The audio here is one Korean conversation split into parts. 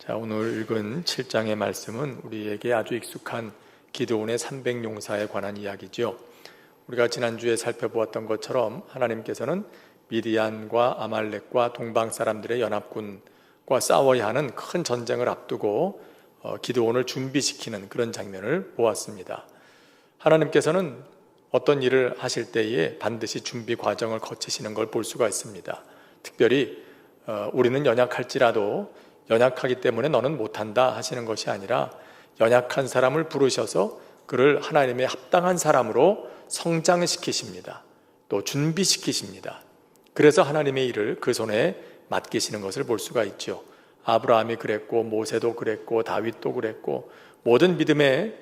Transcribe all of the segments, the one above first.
자, 오늘 읽은 7장의 말씀은 우리에게 아주 익숙한 기드온의 300용사에 관한 이야기죠. 우리가 지난주에 살펴보았던 것처럼 하나님께서는 미디안과 아말렉과 동방 사람들의 연합군과 싸워야 하는 큰 전쟁을 앞두고 기드온을 준비시키는 그런 장면을 보았습니다. 하나님께서는 어떤 일을 하실 때에 반드시 준비 과정을 거치시는 걸 볼 수가 있습니다. 특별히 우리는 연약할지라도 연약하기 때문에 너는 못한다 하시는 것이 아니라 연약한 사람을 부르셔서 그를 하나님의 합당한 사람으로 성장시키십니다. 또 준비시키십니다. 그래서 하나님의 일을 그 손에 맡기시는 것을 볼 수가 있죠. 아브라함이 그랬고 모세도 그랬고 다윗도 그랬고 모든 믿음의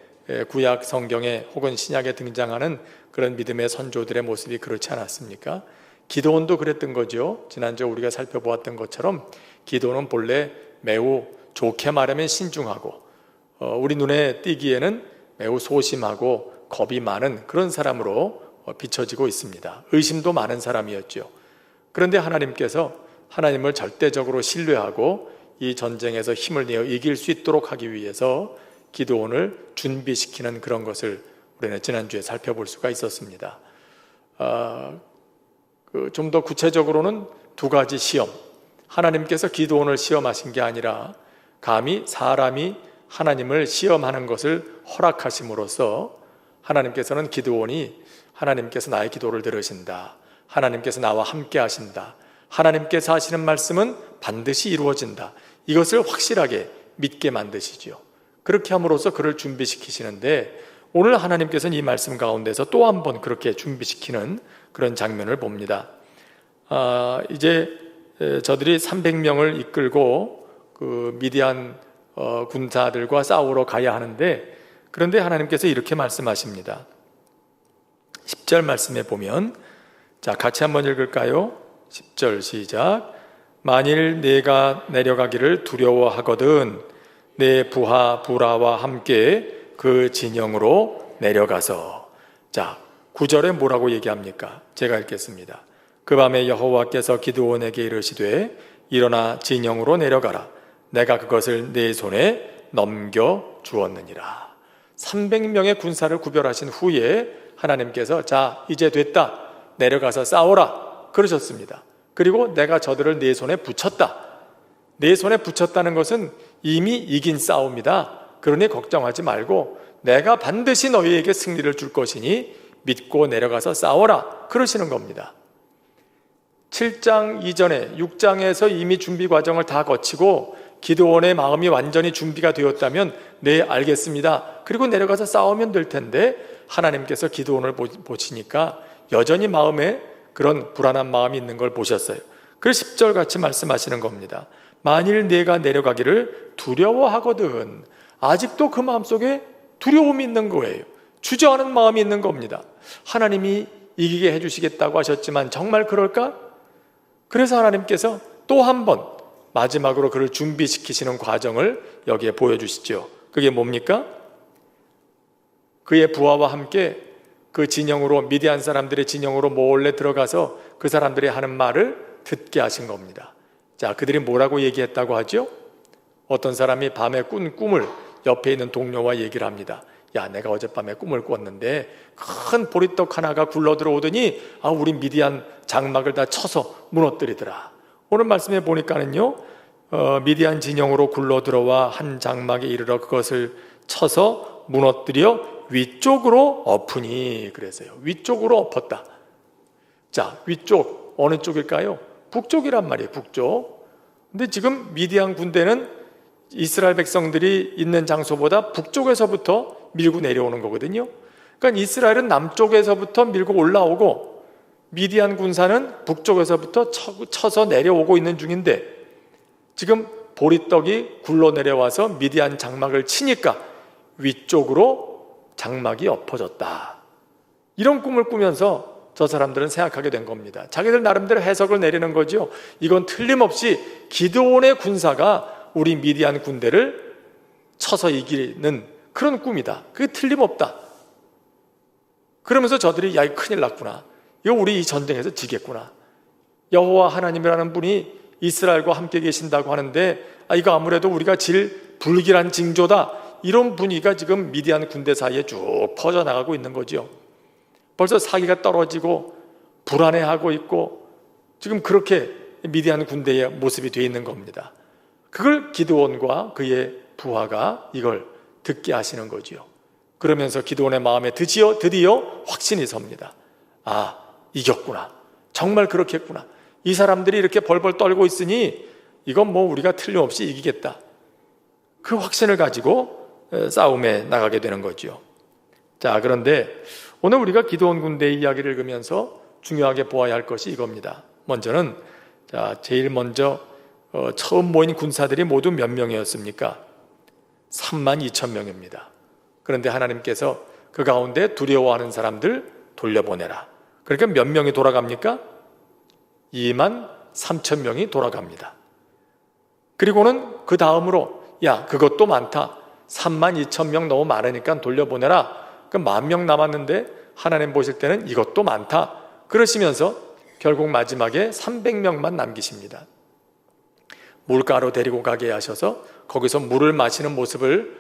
구약 성경에 혹은 신약에 등장하는 그런 믿음의 선조들의 모습이 그렇지 않았습니까? 기드온도 그랬던 거죠. 지난주에 우리가 살펴보았던 것처럼 기드온은 본래 매우 좋게 말하면 신중하고 우리 눈에 띄기에는 매우 소심하고 겁이 많은 그런 사람으로 비춰지고 있습니다. 의심도 많은 사람이었죠. 그런데 하나님께서 하나님을 절대적으로 신뢰하고 이 전쟁에서 힘을 내어 이길 수 있도록 하기 위해서 기드온을 준비시키는 그런 것을 우리는 지난주에 살펴볼 수가 있었습니다. 좀 더 구체적으로는 두 가지 시험, 하나님께서 기드온을 시험하신 게 아니라 감히 사람이 하나님을 시험하는 것을 허락하심으로써 하나님께서는 기드온이 하나님께서 나의 기도를 들으신다, 하나님께서 나와 함께 하신다, 하나님께서 하시는 말씀은 반드시 이루어진다, 이것을 확실하게 믿게 만드시죠. 그렇게 함으로써 그를 준비시키시는데 오늘 하나님께서는 이 말씀 가운데서 또 한 번 그렇게 준비시키는 그런 장면을 봅니다. 이제 저들이 300명을 이끌고 그 미디안 군사들과 싸우러 가야 하는데, 그런데 하나님께서 이렇게 말씀하십니다. 10절 말씀에 보면, 자, 같이 한번 읽을까요? 10절 시작. 만일 내가 내려가기를 두려워하거든 내 부하 부라와 함께 그 진영으로 내려가서. 자, 9절에 뭐라고 얘기합니까? 제가 읽겠습니다. 그 밤에 여호와께서 기드온에게 이르시되 일어나 진영으로 내려가라. 내가 그것을 네 손에 넘겨 주었느니라. 300명의 군사를 구별하신 후에 하나님께서 자, 이제 됐다, 내려가서 싸워라 그러셨습니다. 그리고 내가 저들을 네 손에 붙였다. 네 손에 붙였다는 것은 이미 이긴 싸움이다. 그러니 걱정하지 말고 내가 반드시 너희에게 승리를 줄 것이니 믿고 내려가서 싸워라 그러시는 겁니다. 7장 이전에 6장에서 이미 준비 과정을 다 거치고 기드온의 마음이 완전히 준비가 되었다면 네, 알겠습니다, 그리고 내려가서 싸우면 될 텐데 하나님께서 기드온을 보시니까 여전히 마음에 그런 불안한 마음이 있는 걸 보셨어요. 그래서 10절 같이 말씀하시는 겁니다. 만일 내가 내려가기를 두려워하거든. 아직도 그 마음속에 두려움이 있는 거예요. 주저하는 마음이 있는 겁니다. 하나님이 이기게 해주시겠다고 하셨지만 정말 그럴까? 그래서 하나님께서 또 한 번 마지막으로 그를 준비시키시는 과정을 여기에 보여주시죠. 그게 뭡니까? 그의 부하와 함께 그 진영으로, 미디안 사람들의 진영으로 몰래 들어가서 그 사람들이 하는 말을 듣게 하신 겁니다. 자, 그들이 뭐라고 얘기했다고 하죠? 어떤 사람이 밤에 꾼 꿈을 옆에 있는 동료와 얘기를 합니다. 야, 내가 어젯밤에 꿈을 꿨는데 큰 보리떡 하나가 굴러 들어오더니 우리 미디안 장막을 다 쳐서 무너뜨리더라. 오늘 말씀에 보니까는요, 미디안 진영으로 굴러 들어와 한 장막에 이르러 그것을 쳐서 무너뜨려 위쪽으로 엎으니 그래서요. 위쪽으로 엎었다. 자, 위쪽 어느 쪽일까요? 북쪽이란 말이에요. 북쪽. 근데 지금 미디안 군대는 이스라엘 백성들이 있는 장소보다 북쪽에서부터 밀고 내려오는 거거든요. 그러니까 이스라엘은 남쪽에서부터 밀고 올라오고 미디안 군사는 북쪽에서부터 쳐서 내려오고 있는 중인데 지금 보리떡이 굴러 내려와서 미디안 장막을 치니까 위쪽으로 장막이 엎어졌다. 이런 꿈을 꾸면서 저 사람들은 생각하게 된 겁니다. 자기들 나름대로 해석을 내리는 거죠. 이건 틀림없이 기드온의 군사가 우리 미디안 군대를 쳐서 이기는 그런 꿈이다. 그게 틀림없다. 그러면서 저들이 야, 이거 큰일 났구나. 이거 우리 이 전쟁에서 지겠구나. 여호와 하나님이라는 분이 이스라엘과 함께 계신다고 하는데 이거 아무래도 우리가 질 불길한 징조다, 이런 분위기가 지금 미디안 군대 사이에 쭉 퍼져나가고 있는 거죠. 벌써 사기가 떨어지고 불안해하고 있고 지금 그렇게 미디안 군대의 모습이 되어 있는 겁니다. 그걸 기드온과 그의 부하가 이걸 듣게 하시는 거지요. 그러면서 기드온의 마음에 드디어 확신이 섭니다. 이겼구나. 정말 그렇겠구나. 이 사람들이 이렇게 벌벌 떨고 있으니 이건 뭐 우리가 틀림없이 이기겠다. 그 확신을 가지고 싸움에 나가게 되는 거죠. 자, 그런데 오늘 우리가 기드온 군대의 이야기를 읽으면서 중요하게 보아야 할 것이 이겁니다. 먼저는 제일 먼저 처음 모인 군사들이 모두 몇 명이었습니까? 32,000명입니다. 그런데 하나님께서 그 가운데 두려워하는 사람들 돌려보내라. 그러니까 몇 명이 돌아갑니까? 23,000명이 돌아갑니다. 그리고는 그 다음으로 그것도 많다. 32,000명 너무 많으니까 돌려보내라. 그 10,000명 남았는데 하나님 보실 때는 이것도 많다. 그러시면서 결국 마지막에 300명만 남기십니다. 물가로 데리고 가게 하셔서 거기서 물을 마시는 모습을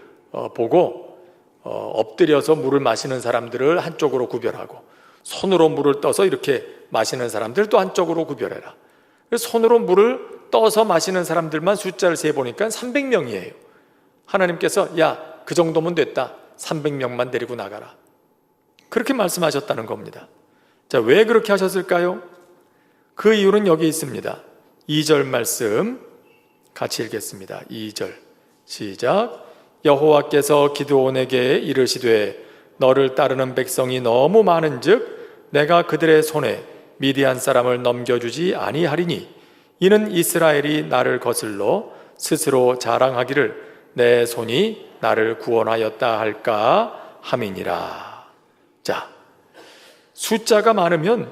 보고 엎드려서 물을 마시는 사람들을 한쪽으로 구별하고 손으로 물을 떠서 이렇게 마시는 사람들도 한쪽으로 구별해라. 손으로 물을 떠서 마시는 사람들만 숫자를 세보니까 300명이에요. 하나님께서 그 정도면 됐다. 300명만 데리고 나가라. 그렇게 말씀하셨다는 겁니다. 자, 왜 그렇게 하셨을까요? 그 이유는 여기 있습니다. 2절 말씀 같이 읽겠습니다. 2절 시작. 여호와께서 기드온에게 이르시되 너를 따르는 백성이 너무 많은즉 내가 그들의 손에 미디안 사람을 넘겨주지 아니하리니 이는 이스라엘이 나를 거슬러 스스로 자랑하기를 내 손이 나를 구원하였다 할까 함이니라. 자, 숫자가 많으면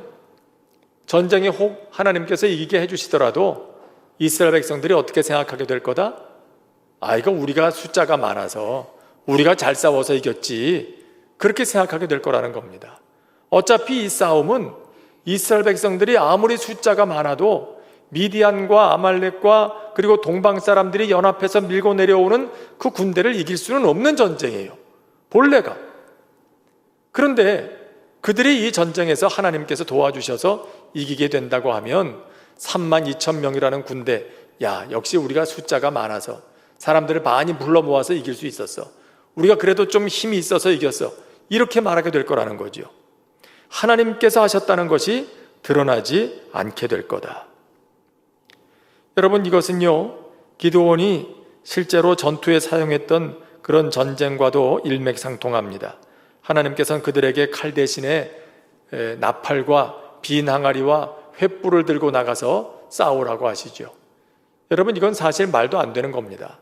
전쟁에 혹 하나님께서 이기게 해주시더라도 이스라엘 백성들이 어떻게 생각하게 될 거다? 이거 우리가 숫자가 많아서 우리가 잘 싸워서 이겼지, 그렇게 생각하게 될 거라는 겁니다. 어차피 이 싸움은 이스라엘 백성들이 아무리 숫자가 많아도 미디안과 아말렉과 그리고 동방 사람들이 연합해서 밀고 내려오는 그 군대를 이길 수는 없는 전쟁이에요, 본래가. 그런데 그들이 이 전쟁에서 하나님께서 도와주셔서 이기게 된다고 하면 32,000명이라는 군대, 역시 우리가 숫자가 많아서 사람들을 많이 불러 모아서 이길 수 있었어, 우리가 그래도 좀 힘이 있어서 이겼어, 이렇게 말하게 될 거라는 거죠. 하나님께서 하셨다는 것이 드러나지 않게 될 거다. 여러분, 이것은요, 기드온이 실제로 전투에 사용했던 그런 전쟁과도 일맥상통합니다. 하나님께서는 그들에게 칼 대신에 나팔과 빈 항아리와 횃불을 들고 나가서 싸우라고 하시죠. 여러분, 이건 사실 말도 안 되는 겁니다.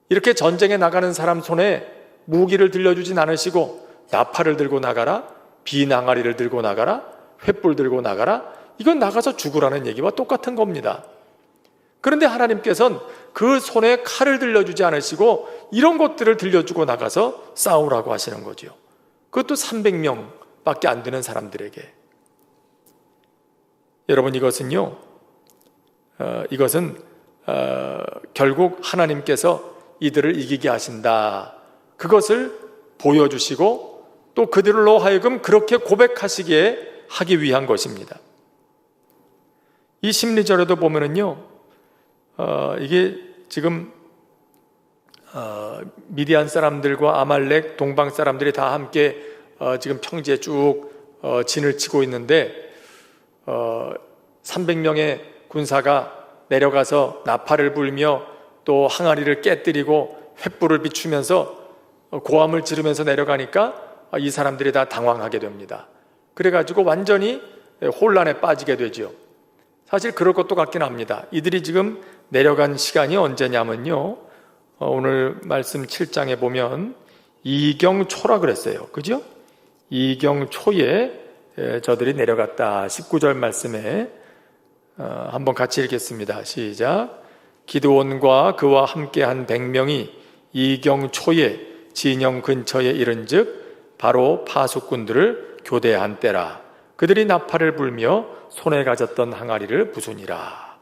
이렇게 전쟁에 나가는 사람 손에 무기를 들려주진 않으시고 나팔을 들고 나가라, 빈 항아리를 들고 나가라, 횃불 들고 나가라, 이건 나가서 죽으라는 얘기와 똑같은 겁니다. 그런데 하나님께서는 그 손에 칼을 들려주지 않으시고 이런 것들을 들려주고 나가서 싸우라고 하시는 거죠. 그것도 300명밖에 안 되는 사람들에게. 여러분, 이것은요, 결국 하나님께서 이들을 이기게 하신다, 그것을 보여주시고 또 그들로 하여금 그렇게 고백하시게 하기 위한 것입니다. 이 심리절에도 보면은요, 이게 지금 미디안 사람들과 아말렉 동방 사람들이 다 함께 지금 평지에 쭉 진을 치고 있는데 300명의 군사가 내려가서 나팔을 불며 또 항아리를 깨뜨리고 횃불을 비추면서 고함을 지르면서 내려가니까 이 사람들이 다 당황하게 됩니다. 그래가지고 완전히 혼란에 빠지게 되죠. 사실 그럴 것도 같긴 합니다. 이들이 지금 내려간 시간이 언제냐면요, 오늘 말씀 7장에 보면 이경초라 그랬어요. 그죠? 이경초에 저들이 내려갔다. 19절 말씀에 한번 같이 읽겠습니다. 시작. 기드온과 그와 함께한 100명이 이경초에 진영 근처에 이른즉 바로 파수꾼들을 교대한 때라. 그들이 나팔을 불며 손에 가졌던 항아리를 부수니라.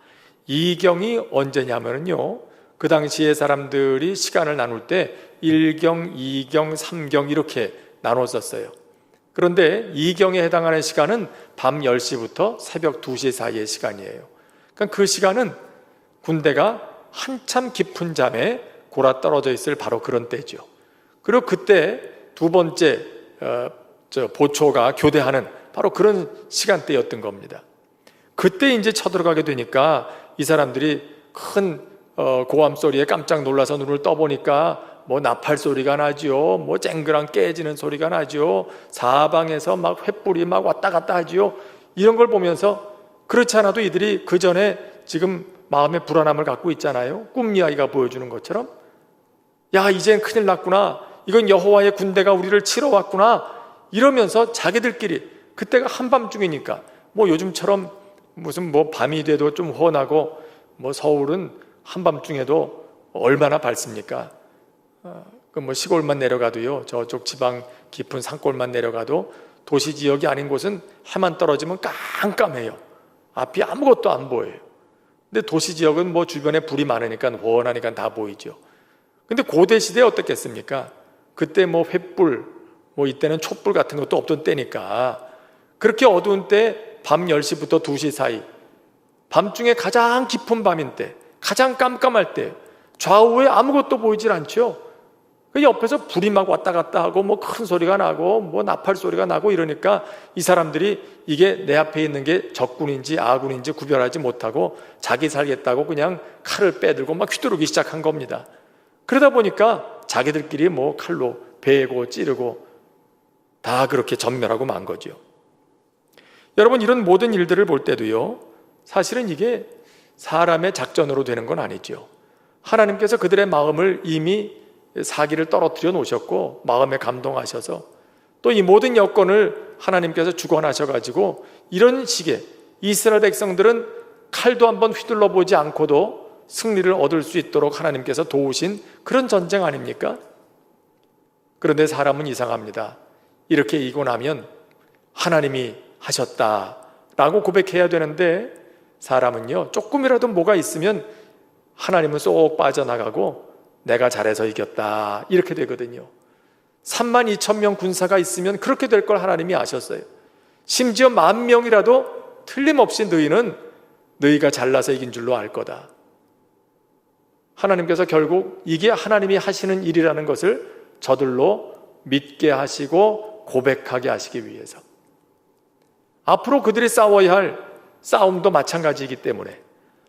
이경이 언제냐면요, 그 당시에 사람들이 시간을 나눌 때 1경, 2경, 3경 이렇게 나눴었어요. 그런데 이경에 해당하는 시간은 밤 10시부터 새벽 2시 사이의 시간이에요. 그러니까 그 시간은 군대가 한참 깊은 잠에 골아 떨어져 있을 바로 그런 때죠. 그리고 그때 두 번째 보초가 교대하는 바로 그런 시간대였던 겁니다. 그때 이제 쳐들어가게 되니까 이 사람들이 큰 고함 소리에 깜짝 놀라서 눈을 떠보니까 뭐 나팔 소리가 나죠, 뭐 쨍그랑 깨지는 소리가 나죠, 사방에서 막 횃불이 막 왔다 갔다 하죠. 이런 걸 보면서 그렇지 않아도 이들이 그 전에 지금 마음의 불안함을 갖고 있잖아요. 꿈 이야기가 보여주는 것처럼, 야, 이젠 큰일 났구나, 이건 여호와의 군대가 우리를 치러 왔구나, 이러면서 자기들끼리, 그때가 한밤중이니까 뭐 요즘처럼 무슨 뭐 밤이 돼도 좀 훤하고, 뭐 서울은 한밤중에도 얼마나 밝습니까? 그 뭐 시골만 내려가도요, 저쪽 지방 깊은 산골만 내려가도 도시 지역이 아닌 곳은 해만 떨어지면 깜깜해요. 앞이 아무것도 안 보여요. 근데 도시 지역은 뭐 주변에 불이 많으니까 훤하니까 다 보이죠. 근데 고대 시대에 어떻겠습니까? 그때 뭐 횃불, 뭐 이때는 촛불 같은 것도 없던 때니까 그렇게 어두운 때 밤 10시부터 2시 사이, 밤중에 가장 깊은 밤인 때, 가장 깜깜할 때 좌우에 아무것도 보이질 않죠. 그 옆에서 불이 막 왔다 갔다 하고 뭐 큰 소리가 나고 뭐 나팔 소리가 나고 이러니까 이 사람들이 이게 내 앞에 있는 게 적군인지 아군인지 구별하지 못하고 자기 살겠다고 그냥 칼을 빼들고 막 휘두르기 시작한 겁니다. 그러다 보니까 자기들끼리 뭐 칼로 베고 찌르고 다 그렇게 전멸하고 만 거죠. 여러분, 이런 모든 일들을 볼 때도요, 사실은 이게 사람의 작전으로 되는 건 아니죠. 하나님께서 그들의 마음을 이미 사기를 떨어뜨려 놓으셨고 마음에 감동하셔서 또 이 모든 여건을 하나님께서 주관하셔가지고 이런 식의 이스라엘 백성들은 칼도 한번 휘둘러 보지 않고도 승리를 얻을 수 있도록 하나님께서 도우신 그런 전쟁 아닙니까? 그런데 사람은 이상합니다. 이렇게 이기고 나면 하나님이 하셨다라고 고백해야 되는데, 사람은요, 조금이라도 뭐가 있으면 하나님은 쏙 빠져나가고 내가 잘해서 이겼다 이렇게 되거든요. 32,000명 군사가 있으면 그렇게 될 걸 하나님이 아셨어요. 심지어 10,000명이라도 틀림없이 너희가 잘나서 이긴 줄로 알 거다. 하나님께서 결국 이게 하나님이 하시는 일이라는 것을 저들로 믿게 하시고 고백하게 하시기 위해서, 앞으로 그들이 싸워야 할 싸움도 마찬가지이기 때문에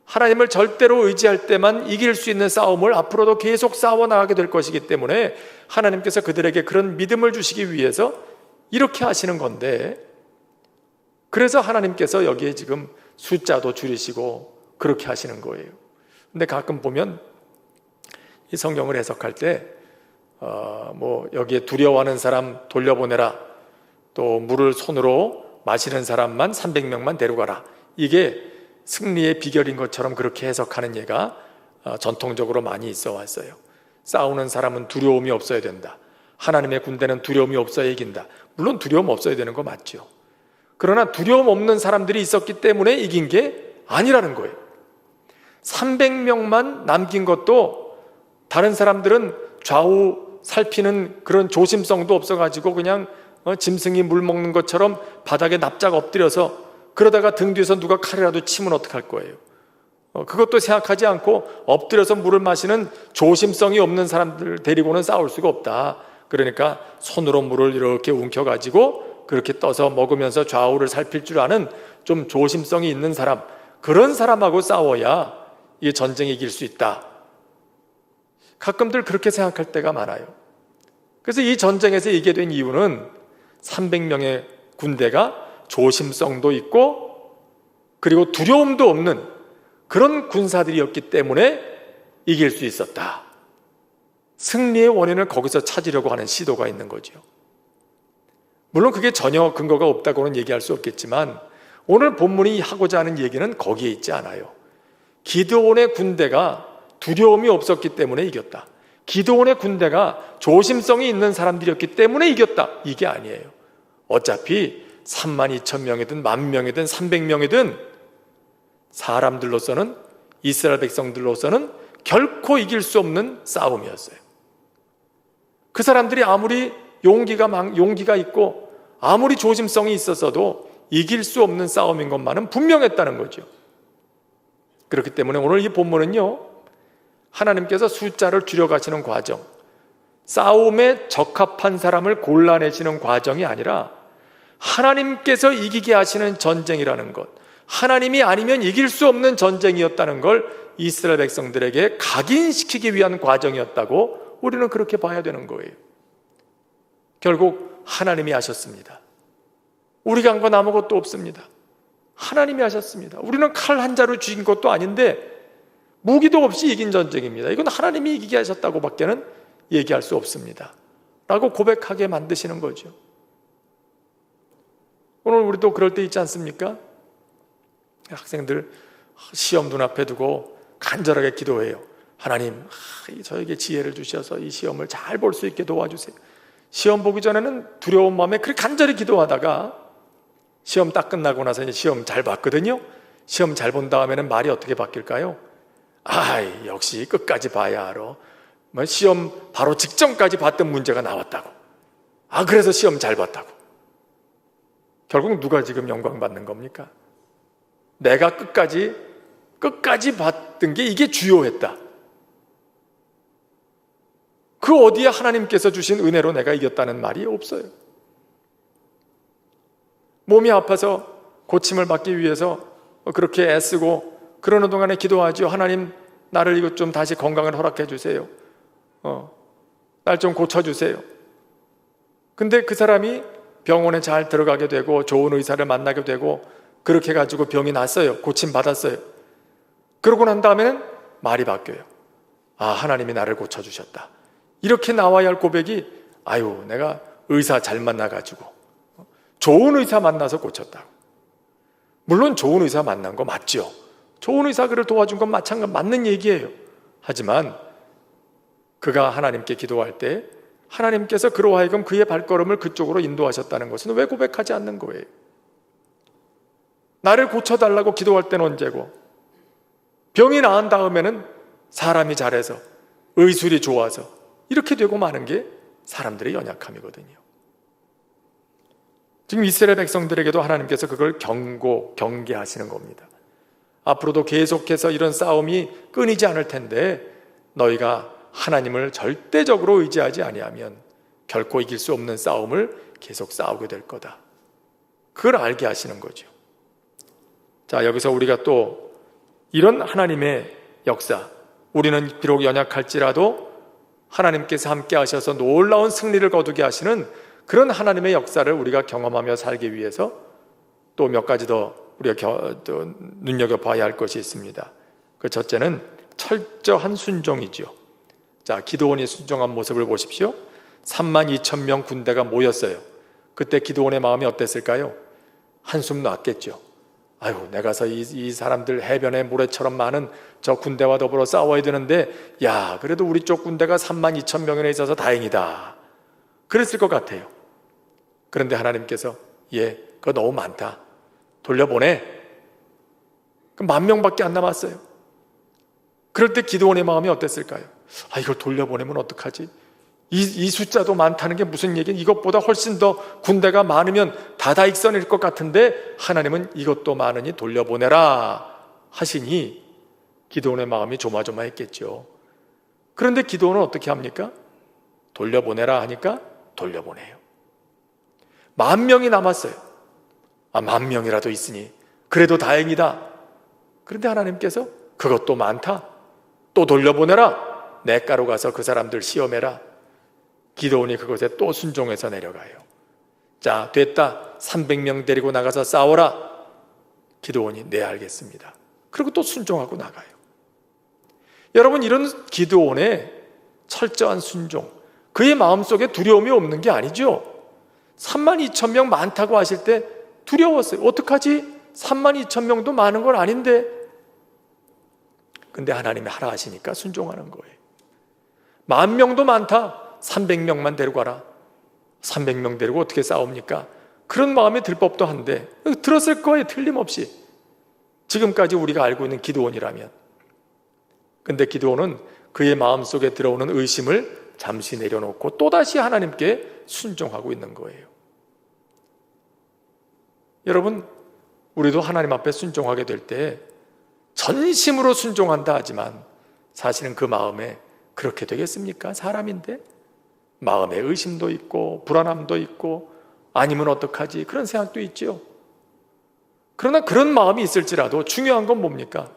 하나님을 절대로 의지할 때만 이길 수 있는 싸움을 앞으로도 계속 싸워나가게 될 것이기 때문에 하나님께서 그들에게 그런 믿음을 주시기 위해서 이렇게 하시는 건데, 그래서 하나님께서 여기에 지금 숫자도 줄이시고 그렇게 하시는 거예요. 근데 가끔 보면 이 성경을 해석할 때 뭐 여기에 두려워하는 사람 돌려보내라, 또 물을 손으로 마시는 사람만 300명만 데려가라, 이게 승리의 비결인 것처럼 그렇게 해석하는 예가 전통적으로 많이 있어 왔어요. 싸우는 사람은 두려움이 없어야 된다, 하나님의 군대는 두려움이 없어야 이긴다. 물론 두려움 없어야 되는 거 맞죠. 그러나 두려움 없는 사람들이 있었기 때문에 이긴 게 아니라는 거예요. 300명만 남긴 것도 다른 사람들은 좌우 살피는 그런 조심성도 없어가지고 그냥 짐승이 물 먹는 것처럼 바닥에 납작 엎드려서, 그러다가 등 뒤에서 누가 칼이라도 치면 어떡할 거예요. 그것도 생각하지 않고 엎드려서 물을 마시는 조심성이 없는 사람들 데리고는 싸울 수가 없다. 그러니까 손으로 물을 이렇게 움켜가지고 그렇게 떠서 먹으면서 좌우를 살필 줄 아는 좀 조심성이 있는 사람, 그런 사람하고 싸워야 이 전쟁에 이길 수 있다. 가끔들 그렇게 생각할 때가 많아요. 그래서 이 전쟁에서 이기게 된 이유는 300명의 군대가 조심성도 있고 그리고 두려움도 없는 그런 군사들이었기 때문에 이길 수 있었다. 승리의 원인을 거기서 찾으려고 하는 시도가 있는 거죠. 물론 그게 전혀 근거가 없다고는 얘기할 수 없겠지만 오늘 본문이 하고자 하는 얘기는 거기에 있지 않아요. 기드온의 군대가 두려움이 없었기 때문에 이겼다, 기드온의 군대가 조심성이 있는 사람들이었기 때문에 이겼다, 이게 아니에요. 어차피 32,000명이든 10,000명이든 300명이든 사람들로서는 이스라엘 백성들로서는 결코 이길 수 없는 싸움이었어요. 그 사람들이 아무리 용기가 있고 아무리 조심성이 있었어도 이길 수 없는 싸움인 것만은 분명했다는 거죠. 그렇기 때문에 오늘 이 본문은요, 하나님께서 숫자를 줄여가시는 과정, 싸움에 적합한 사람을 골라내시는 과정이 아니라 하나님께서 이기게 하시는 전쟁이라는 것, 하나님이 아니면 이길 수 없는 전쟁이었다는 걸 이스라엘 백성들에게 각인시키기 위한 과정이었다고 우리는 그렇게 봐야 되는 거예요. 결국 하나님이 하셨습니다. 우리가 한 건 아무것도 없습니다. 하나님이 하셨습니다. 우리는 칼 한 자루 쥐인 것도 아닌데 무기도 없이 이긴 전쟁입니다. 이건 하나님이 이기게 하셨다고 밖에는 얘기할 수 없습니다 라고 고백하게 만드시는 거죠. 오늘 우리도 그럴 때 있지 않습니까? 학생들 시험 눈앞에 두고 간절하게 기도해요. 하나님, 저에게 지혜를 주셔서 이 시험을 잘 볼 수 있게 도와주세요. 시험 보기 전에는 두려운 마음에 그렇게 간절히 기도하다가 시험 딱 끝나고 나서 이제 시험 잘 봤거든요. 시험 잘 본 다음에는 말이 어떻게 바뀔까요? 역시 끝까지 봐야 알아. 시험 바로 직전까지 봤던 문제가 나왔다고. 그래서 시험 잘 봤다고. 결국 누가 지금 영광 받는 겁니까? 내가 끝까지 봤던 게 이게 주요했다. 그 어디에 하나님께서 주신 은혜로 내가 이겼다는 말이 없어요. 몸이 아파서 고침을 받기 위해서 그렇게 애쓰고 그러는 동안에 기도하죠. 하나님, 나를 이것 좀 다시 건강을 허락해 주세요. 날 좀 고쳐주세요. 근데 그 사람이 병원에 잘 들어가게 되고 좋은 의사를 만나게 되고 그렇게 해가지고 병이 났어요. 고침 받았어요. 그러고 난 다음에는 말이 바뀌어요. 하나님이 나를 고쳐주셨다. 이렇게 나와야 할 고백이 내가 의사 잘 만나가지고 좋은 의사 만나서 고쳤다고. 물론 좋은 의사 만난 거 맞죠. 좋은 의사 그를 도와준 건 맞는 얘기예요. 하지만 그가 하나님께 기도할 때 하나님께서 그로 하여금 그의 발걸음을 그쪽으로 인도하셨다는 것은 왜 고백하지 않는 거예요? 나를 고쳐달라고 기도할 때는 언제고, 병이 나은 다음에는 사람이 잘해서 의술이 좋아서 이렇게 되고 마는 게 사람들의 연약함이거든요. 지금 이스라엘 백성들에게도 하나님께서 그걸 경계하시는 겁니다. 앞으로도 계속해서 이런 싸움이 끊이지 않을 텐데 너희가 하나님을 절대적으로 의지하지 아니하면 결코 이길 수 없는 싸움을 계속 싸우게 될 거다. 그걸 알게 하시는 거죠. 자, 여기서 우리가 또 이런 하나님의 역사, 우리는 비록 연약할지라도 하나님께서 함께 하셔서 놀라운 승리를 거두게 하시는 그런 하나님의 역사를 우리가 경험하며 살기 위해서 또 몇 가지 더 우리가 눈여겨봐야 할 것이 있습니다. 그 첫째는 철저한 순종이죠. 자, 기드온이 순종한 모습을 보십시오. 32,000명 군대가 모였어요. 그때 기드온의 마음이 어땠을까요? 한숨 놨겠죠. 내가서 이 사람들 해변에 모래처럼 많은 저 군대와 더불어 싸워야 되는데 그래도 우리 쪽 군대가 32,000명이나 있어서 다행이다. 그랬을 것 같아요. 그런데 하나님께서 그거 너무 많다. 돌려보내. 그럼 10,000명밖에 안 남았어요. 그럴 때 기드온의 마음이 어땠을까요? 이걸 돌려보내면 어떡하지? 이 숫자도 많다는 게 무슨 얘기냐? 이것보다 훨씬 더 군대가 많으면 다다익선일 것 같은데 하나님은 이것도 많으니 돌려보내라 하시니 기드온의 마음이 조마조마했겠죠. 그런데 기드온은 어떻게 합니까? 돌려보내라 하니까 돌려보내요. 10,000명이 남았어요. 10,000명이라도 있으니 그래도 다행이다. 그런데 하나님께서 그것도 많다. 또 돌려보내라. 냇가로 가서 그 사람들 시험해라. 기드온이 그곳에 또 순종해서 내려가요. 자, 됐다. 300명 데리고 나가서 싸워라. 기드온이 네, 알겠습니다. 그리고 또 순종하고 나가요. 여러분, 이런 기드온의 철저한 순종, 그의 마음속에 두려움이 없는 게 아니죠. 32,000명 많다고 하실 때 두려웠어요. 어떡하지? 32,000명도 많은 건 아닌데. 근데 하나님이 하라 하시니까 순종하는 거예요. 10,000명도 많다. 300명만 데리고 가라. 300명 데리고 어떻게 싸웁니까? 그런 마음이 들 법도 한데 들었을 거예요. 틀림없이. 지금까지 우리가 알고 있는 기드온이라면 근데 기드온은 그의 마음속에 들어오는 의심을 잠시 내려놓고 또다시 하나님께 순종하고 있는 거예요. 여러분, 우리도 하나님 앞에 순종하게 될 때 전심으로 순종한다 하지만 사실은 그 마음에 그렇게 되겠습니까? 사람인데 마음에 의심도 있고 불안함도 있고 아니면 어떡하지? 그런 생각도 있죠. 그러나 그런 마음이 있을지라도 중요한 건 뭡니까?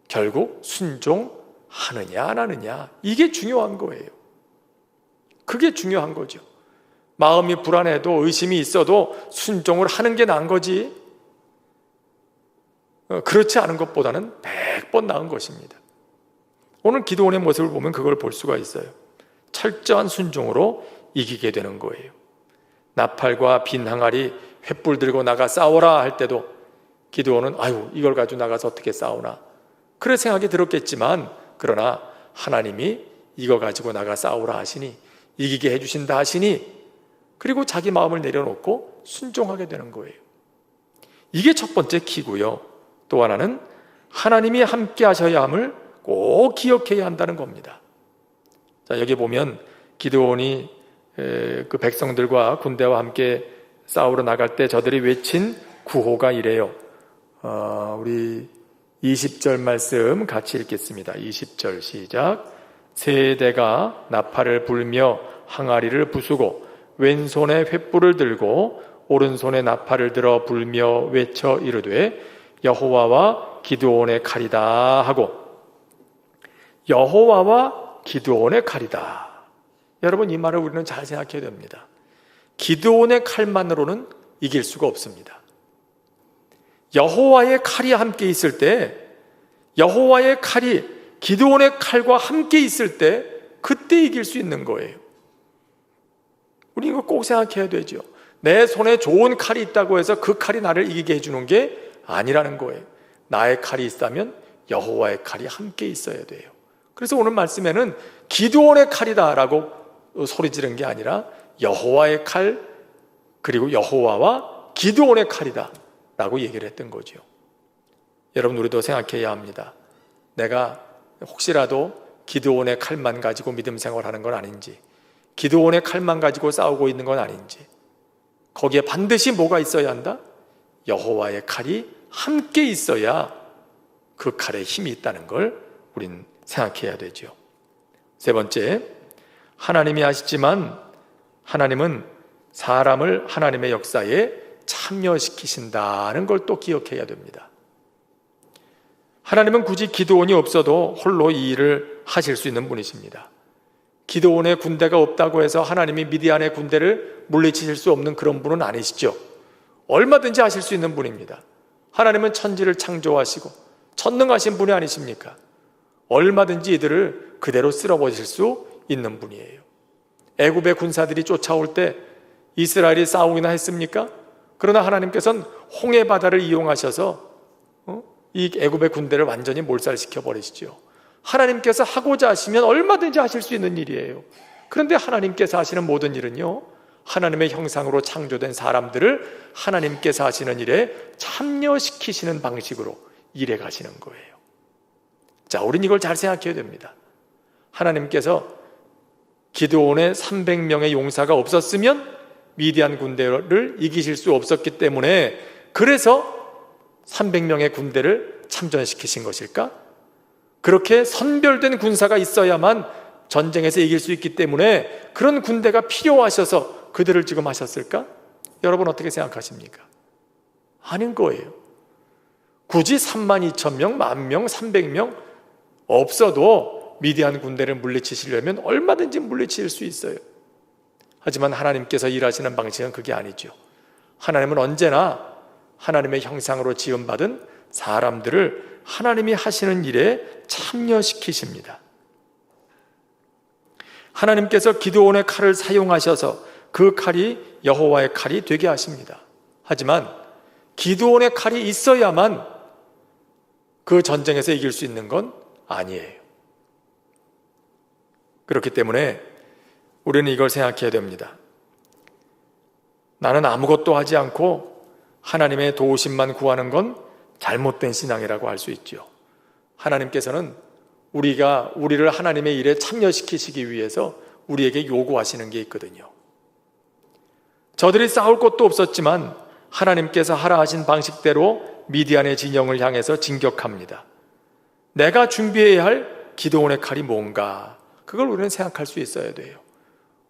결국 순종하느냐 안 하느냐, 이게 중요한 거예요. 그게 중요한 거죠. 마음이 불안해도 의심이 있어도 순종을 하는 게 나은 거지, 그렇지 않은 것보다는 100번 나은 것입니다. 오늘 기드온의 모습을 보면 그걸 볼 수가 있어요. 철저한 순종으로 이기게 되는 거예요. 나팔과 빈 항아리, 횃불 들고 나가 싸워라 할 때도 기드온은 아유, 이걸 가지고 나가서 어떻게 싸우나, 그런 생각이 들었겠지만, 그러나 하나님이 이거 가지고 나가 싸우라 하시니, 이기게 해주신다 하시니, 그리고 자기 마음을 내려놓고 순종하게 되는 거예요. 이게 첫 번째 키고요. 또 하나는 하나님이 함께 하셔야 함을 꼭 기억해야 한다는 겁니다. 자, 여기 보면 기드온이 그 백성들과 군대와 함께 싸우러 나갈 때 저들이 외친 구호가 이래요. 우리 20절 말씀 같이 읽겠습니다. 20절 시작. 세대가 나팔을 불며 항아리를 부수고 왼손에 횃불을 들고 오른손에 나팔을 들어 불며 외쳐 이르되 여호와와 기드온의 칼이다 하고, 여호와와 기드온의 칼이다. 여러분, 이 말을 우리는 잘 생각해야 됩니다. 기드온의 칼만으로는 이길 수가 없습니다. 여호와의 칼이 함께 있을 때, 여호와의 칼이 기드온의 칼과 함께 있을 때 그때 이길 수 있는 거예요. 우리 이거 꼭 생각해야 되죠. 내 손에 좋은 칼이 있다고 해서 그 칼이 나를 이기게 해주는 게 아니라는 거예요. 나의 칼이 있다면 여호와의 칼이 함께 있어야 돼요. 그래서 오늘 말씀에는 기드온의 칼이다 라고 소리 지른 게 아니라 여호와의 칼, 그리고 여호와와 기드온의 칼이다 라고 얘기를 했던 거죠. 여러분, 우리도 생각해야 합니다. 내가 혹시라도 기드온의 칼만 가지고 믿음 생활하는 건 아닌지, 기드온의 칼만 가지고 싸우고 있는 건 아닌지, 거기에 반드시 뭐가 있어야 한다? 여호와의 칼이 함께 있어야 그 칼에 힘이 있다는 걸 우린 생각해야 되죠. 세 번째, 하나님이 하시지만 하나님은 사람을 하나님의 역사에 참여시키신다는 걸 또 기억해야 됩니다. 하나님은 굳이 기드온이 없어도 홀로 이 일을 하실 수 있는 분이십니다. 기드온의 군대가 없다고 해서 하나님이 미디안의 군대를 물리치실 수 없는 그런 분은 아니시죠. 얼마든지 하실 수 있는 분입니다. 하나님은 천지를 창조하시고 전능하신 분이 아니십니까? 얼마든지 이들을 그대로 쓸어버리실 수 있는 분이에요. 애굽의 군사들이 쫓아올 때 이스라엘이 싸우기나 했습니까? 그러나 하나님께서는 홍해 바다를 이용하셔서 이 애굽의 군대를 완전히 몰살시켜 버리시죠. 하나님께서 하고자 하시면 얼마든지 하실 수 있는 일이에요. 그런데 하나님께서 하시는 모든 일은요, 하나님의 형상으로 창조된 사람들을 하나님께서 하시는 일에 참여시키시는 방식으로 일해 가시는 거예요. 자, 우린 이걸 잘 생각해야 됩니다. 하나님께서 기드온의 300명의 용사가 없었으면 미디안 군대를 이기실 수 없었기 때문에, 그래서 300명의 군대를 참전시키신 것일까? 그렇게 선별된 군사가 있어야만 전쟁에서 이길 수 있기 때문에 그런 군대가 필요하셔서 그들을 지금 하셨을까? 여러분 어떻게 생각하십니까? 아닌 거예요. 굳이 32,000명, 10,000명, 300명 없어도 미디안 군대를 물리치시려면 얼마든지 물리칠 수 있어요. 하지만 하나님께서 일하시는 방식은 그게 아니죠. 하나님은 언제나 하나님의 형상으로 지음받은 사람들을 하나님이 하시는 일에 참여시키십니다. 하나님께서 기드온의 칼을 사용하셔서 그 칼이 여호와의 칼이 되게 하십니다. 하지만 기드온의 칼이 있어야만 그 전쟁에서 이길 수 있는 건 아니에요. 그렇기 때문에 우리는 이걸 생각해야 됩니다. 나는 아무것도 하지 않고 하나님의 도우심만 구하는 건 잘못된 신앙이라고 할 수 있죠. 하나님께서는 우리를 하나님의 일에 참여시키시기 위해서 우리에게 요구하시는 게 있거든요. 저들이 싸울 것도 없었지만 하나님께서 하라 하신 방식대로 미디안의 진영을 향해서 진격합니다. 내가 준비해야 할 기드온의 칼이 뭔가, 그걸 우리는 생각할 수 있어야 돼요.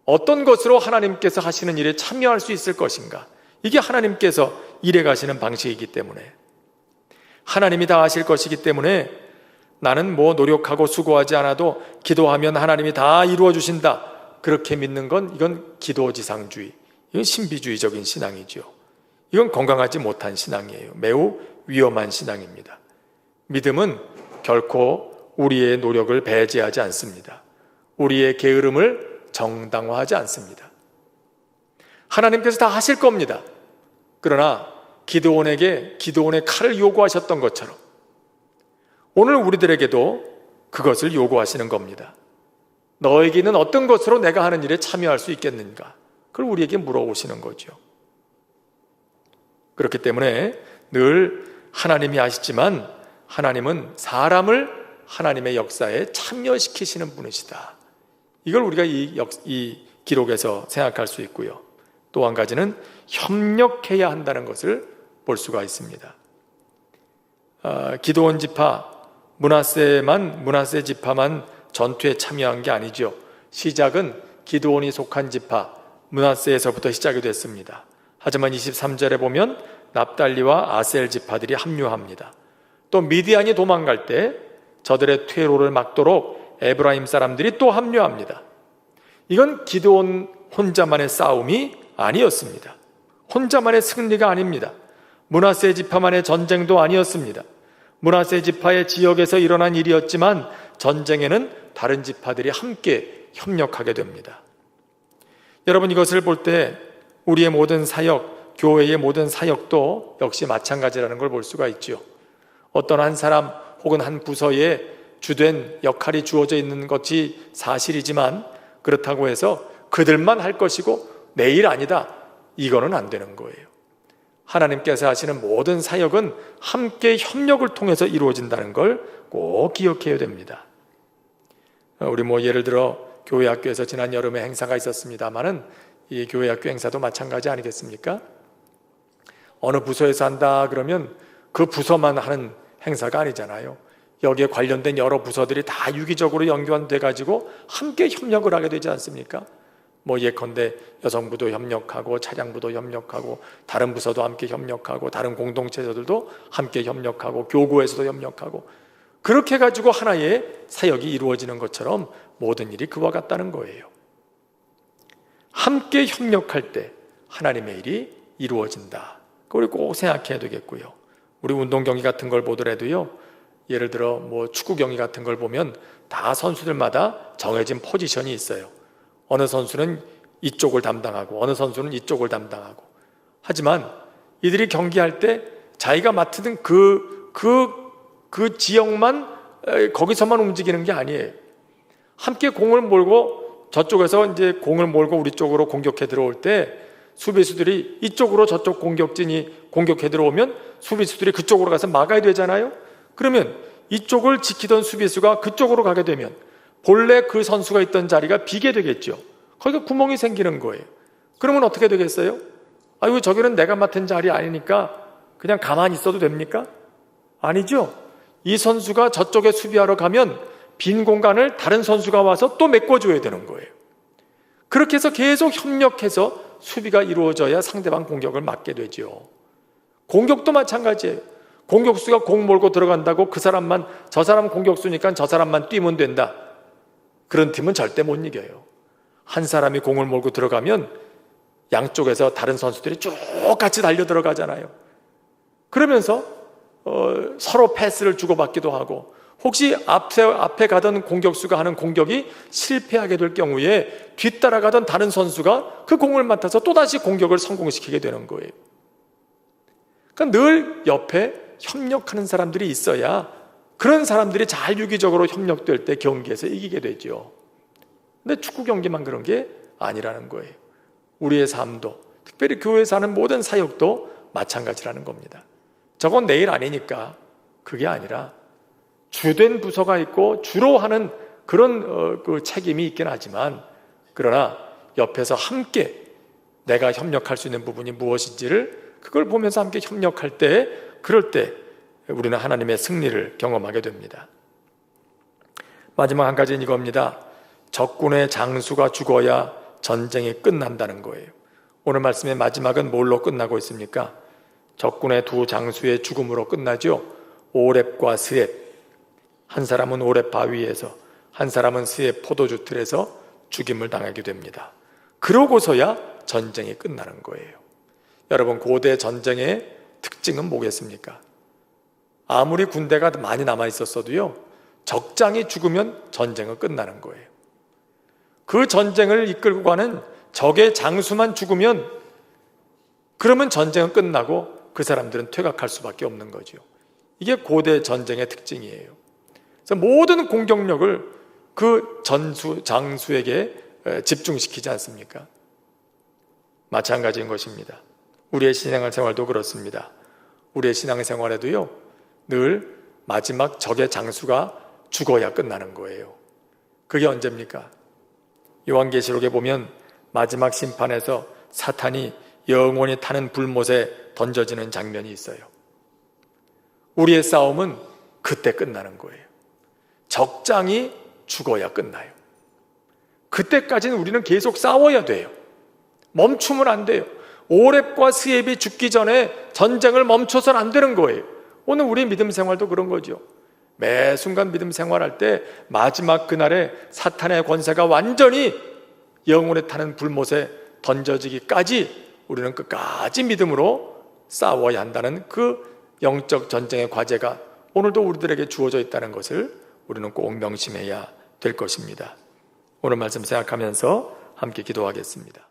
어떤 것으로 하나님께서 하시는 일에 참여할 수 있을 것인가, 이게 하나님께서 일해 가시는 방식이기 때문에, 하나님이 다 하실 것이기 때문에 나는 뭐 노력하고 수고하지 않아도 기도하면 하나님이 다 이루어 주신다, 그렇게 믿는 건 이건 기도지상주의, 이건 신비주의적인 신앙이죠. 이건 건강하지 못한 신앙이에요. 매우 위험한 신앙입니다. 믿음은 결코 우리의 노력을 배제하지 않습니다. 우리의 게으름을 정당화하지 않습니다. 하나님께서 다 하실 겁니다. 그러나 기드온의 칼을 요구하셨던 것처럼 오늘 우리들에게도 그것을 요구하시는 겁니다. 너에게는 어떤 것으로 내가 하는 일에 참여할 수 있겠는가? 그걸 우리에게 물어보시는 거죠. 그렇기 때문에 늘 하나님이 아시지만 하나님은 사람을 하나님의 역사에 참여시키시는 분이시다. 이걸 우리가 이 기록에서 생각할 수 있고요. 또 한 가지는 협력해야 한다는 것을 볼 수가 있습니다. 기드온 지파, 므낫세 지파만 전투에 참여한 게 아니죠. 시작은 기드온이 속한 지파 므낫세에서부터 시작이 됐습니다. 하지만 23절에 보면 납달리와 아셀 지파들이 합류합니다. 또 미디안이 도망갈 때 저들의 퇴로를 막도록 에브라임 사람들이 또 합류합니다. 이건 기드온 혼자만의 싸움이 아니었습니다. 혼자만의 승리가 아닙니다. 므낫세 지파만의 전쟁도 아니었습니다. 므낫세 지파의 지역에서 일어난 일이었지만 전쟁에는 다른 지파들이 함께 협력하게 됩니다. 여러분, 이것을 볼 때 우리의 모든 사역, 교회의 모든 사역도 역시 마찬가지라는 걸 볼 수가 있죠. 어떤 한 사람 혹은 한 부서에 주된 역할이 주어져 있는 것이 사실이지만 그렇다고 해서 그들만 할 것이고 내 일 아니다, 이거는 안 되는 거예요. 하나님께서 하시는 모든 사역은 함께 협력을 통해서 이루어진다는 걸 꼭 기억해야 됩니다. 우리 예를 들어 교회 학교에서 지난 여름에 행사가 있었습니다마는 이 교회 학교 행사도 마찬가지 아니겠습니까? 어느 부서에서 한다 그러면 그 부서만 하는 행사가 아니잖아요. 여기에 관련된 여러 부서들이 다 유기적으로 연관돼 가지고 함께 협력을 하게 되지 않습니까? 예컨대 여성부도 협력하고 차량부도 협력하고 다른 부서도 함께 협력하고 다른 공동체들도 함께 협력하고 교구에서도 협력하고, 그렇게 해가지고 하나의 사역이 이루어지는 것처럼 모든 일이 그와 같다는 거예요. 함께 협력할 때 하나님의 일이 이루어진다. 그걸 꼭 생각해야 되겠고요. 우리 운동 경기 같은 걸 보더라도요, 예를 들어 축구 경기 같은 걸 보면 다 선수들마다 정해진 포지션이 있어요. 어느 선수는 이쪽을 담당하고 어느 선수는 이쪽을 담당하고. 하지만 이들이 경기할 때 자기가 맡은 그 지역만, 거기서만 움직이는 게 아니에요. 함께 공을 몰고 저쪽에서 이제 공을 몰고 우리 쪽으로 공격해 들어올 때 수비수들이 이쪽으로 저쪽 공격진이 공격해 들어오면 수비수들이 그쪽으로 가서 막아야 되잖아요. 그러면 이쪽을 지키던 수비수가 그쪽으로 가게 되면 본래 그 선수가 있던 자리가 비게 되겠죠. 거기가 구멍이 생기는 거예요. 그러면 어떻게 되겠어요? 아이고, 저기는 내가 맡은 자리 아니니까 그냥 가만히 있어도 됩니까? 아니죠. 이 선수가 저쪽에 수비하러 가면 빈 공간을 다른 선수가 와서 또 메꿔줘야 되는 거예요. 그렇게 해서 계속 협력해서 수비가 이루어져야 상대방 공격을 막게 되죠. 공격도 마찬가지예요. 공격수가 공 몰고 들어간다고 저 사람 공격수니까 저 사람만 뛰면 된다, 그런 팀은 절대 못 이겨요. 한 사람이 공을 몰고 들어가면 양쪽에서 다른 선수들이 쭉 같이 달려 들어가잖아요. 그러면서 서로 패스를 주고받기도 하고, 혹시 앞에 가던 공격수가 하는 공격이 실패하게 될 경우에 뒤따라가던 다른 선수가 그 공을 맡아서 또다시 공격을 성공시키게 되는 거예요. 그러니까 늘 옆에 협력하는 사람들이 있어야 그런 사람들이 잘 유기적으로 협력될 때 경기에서 이기게 되죠. 근데 축구 경기만 그런 게 아니라는 거예요. 우리의 삶도, 특별히 교회에서 하는 모든 사역도 마찬가지라는 겁니다. 저건 내일 아니니까 그게 아니라 주된 부서가 있고 주로 하는 그런 그 책임이 있긴 하지만, 그러나 옆에서 함께 내가 협력할 수 있는 부분이 무엇인지를 그걸 보면서 함께 협력할 때, 그럴 때 우리는 하나님의 승리를 경험하게 됩니다. 마지막 한 가지는 이겁니다. 적군의 장수가 죽어야 전쟁이 끝난다는 거예요. 오늘 말씀의 마지막은 뭘로 끝나고 있습니까? 적군의 두 장수의 죽음으로 끝나죠. 오렙과 스렙. 한 사람은 오렙 바위에서, 한 사람은 스렙 포도주 틀에서 죽임을 당하게 됩니다. 그러고서야 전쟁이 끝나는 거예요. 여러분, 고대 전쟁의 특징은 뭐겠습니까? 아무리 군대가 많이 남아 있었어도요, 적장이 죽으면 전쟁은 끝나는 거예요. 그 전쟁을 이끌고 가는 적의 장수만 죽으면, 그러면 전쟁은 끝나고 그 사람들은 퇴각할 수밖에 없는 거죠. 이게 고대 전쟁의 특징이에요. 그래서 모든 공격력을 그 장수에게 집중시키지 않습니까? 마찬가지인 것입니다. 우리의 신앙생활도 그렇습니다. 우리의 신앙생활에도요, 늘 마지막 적의 장수가 죽어야 끝나는 거예요. 그게 언제입니까? 요한계시록에 보면 마지막 심판에서 사탄이 영원히 타는 불못에 던져지는 장면이 있어요. 우리의 싸움은 그때 끝나는 거예요. 적장이 죽어야 끝나요. 그때까지는 우리는 계속 싸워야 돼요. 멈추면 안 돼요. 오렙과 스렙이 죽기 전에 전쟁을 멈춰서는 안 되는 거예요. 오늘 우리 믿음 생활도 그런 거죠. 매 순간 믿음 생활할 때 마지막 그날에 사탄의 권세가 완전히 영혼에 타는 불못에 던져지기까지 우리는 끝까지 믿음으로 싸워야 한다는 그 영적 전쟁의 과제가 오늘도 우리들에게 주어져 있다는 것을 우리는 꼭 명심해야 될 것입니다. 오늘 말씀 생각하면서 함께 기도하겠습니다.